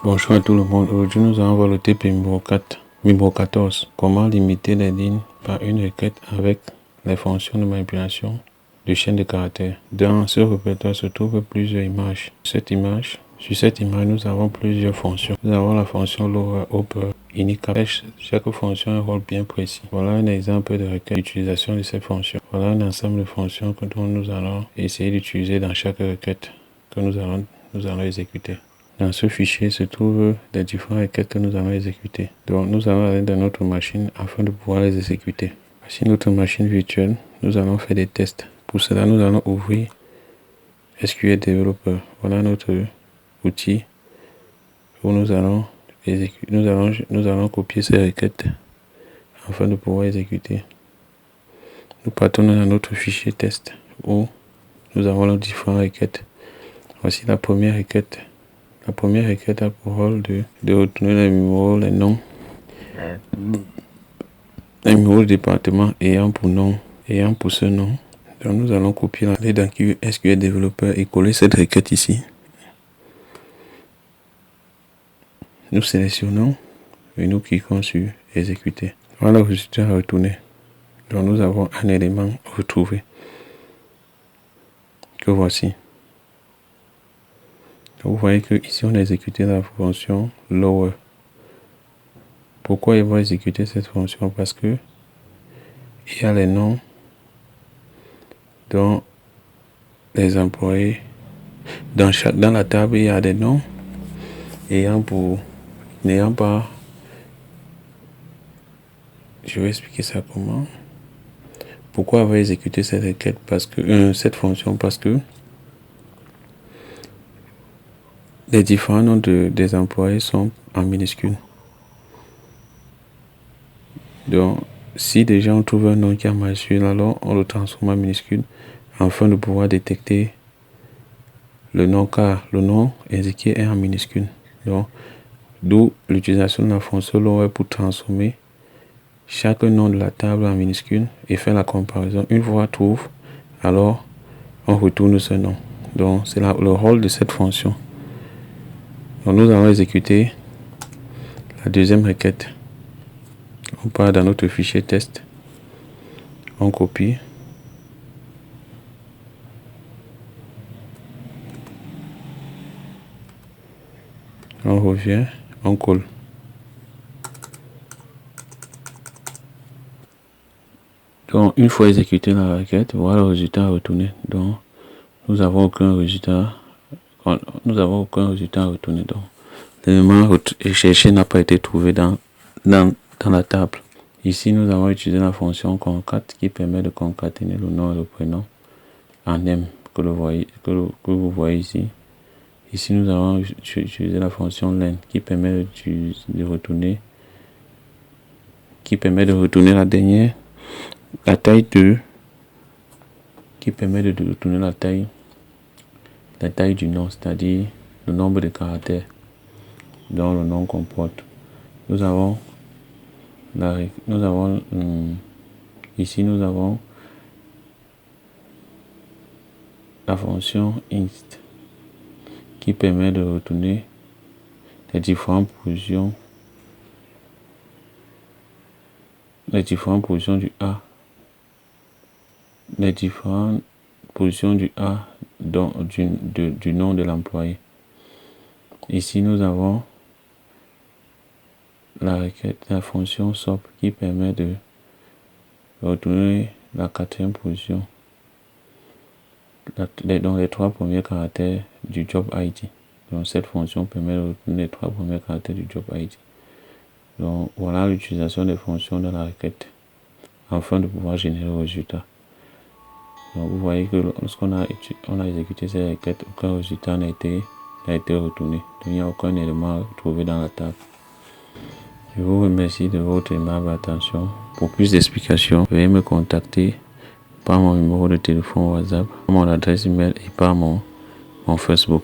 Bonjour à tout le monde. Aujourd'hui, nous allons voir le TP numéro 14. Comment limiter les lignes par une requête avec les fonctions de manipulation de chaîne de caractères. Dans ce répertoire se trouvent plusieurs images. Sur cette image, nous avons plusieurs fonctions. Nous avons la fonction lower, upper, init, chaque fonction a un rôle bien précis. Voilà un exemple de requête d'utilisation de cette fonction. Voilà un ensemble de fonctions que nous allons essayer d'utiliser dans chaque requête que nous allons exécuter. Dans ce fichier se trouvent les différentes requêtes que nous allons exécuter. Donc nous allons aller dans notre machine afin de pouvoir les exécuter. Voici notre machine virtuelle. Nous allons faire des tests. Pour cela, nous allons ouvrir SQL Developer. Voilà notre outil où nous allons copier ces requêtes afin de pouvoir exécuter. Nous partons dans notre fichier test où nous avons les différentes requêtes. Voici la première requête. La première requête a pour rôle de retourner les numéros, les noms de département ayant pour ce nom. Donc nous allons copier aller dans SQL Developer et coller cette requête ici. Nous sélectionnons et nous cliquons sur exécuter. Voilà le résultat à retourner. Donc nous avons un élément retrouvé que voici. Vous voyez que ici on a exécuté la fonction lower. Pourquoi il va exécuter cette fonction? Parce que il y a les noms dont les employés dans la table, il y a des noms n'ayant pas, je vais expliquer ça comment. Pourquoi il va exécuter cette requête? Parce que cette fonction, parce que les différents noms des employés sont en minuscules. Donc, si déjà on trouve un nom qui est en majuscule, alors on le transforme en minuscule afin de pouvoir détecter le nom, car le nom indiqué est en minuscule. Donc, d'où l'utilisation de la fonction lower pour transformer chaque nom de la table en minuscule et faire la comparaison. Une fois trouve, alors on retourne ce nom. Donc, c'est le rôle de cette fonction. Donc, nous allons exécuter la deuxième requête. On part dans notre fichier test. On copie. On revient. On colle. Donc, une fois exécuté la requête, voilà le résultat à retourner. Donc, nous n'avons aucun résultat. Nous n'avons aucun résultat à retourner. Donc, l'élément cherché n'a pas été trouvé dans la table. Ici, nous avons utilisé la fonction concat qui permet de concaténer le nom et le prénom en M que vous voyez ici. Ici, nous avons utilisé la fonction len qui permet de retourner la taille qui permet de retourner la taille du nom, c'est-à-dire le nombre de caractères dont le nom comporte. Ici nous avons la fonction inst qui permet de retourner les différentes positions du A. Les différentes positions du A du nom de l'employé. Ici nous avons la fonction sop qui permet de retourner la quatrième position, donc les trois premiers caractères du job ID. Donc cette fonction permet de retourner les trois premiers caractères du job ID. Donc voilà l'utilisation des fonctions de la requête afin de pouvoir générer le résultat. Donc vous voyez que lorsqu'on a exécuté ces requêtes, aucun résultat n'a été retourné. Donc il n'y a aucun élément trouvé dans la table. Je vous remercie de votre aimable attention. Pour plus d'explications, veuillez me contacter par mon numéro de téléphone WhatsApp, mon adresse email et par mon Facebook.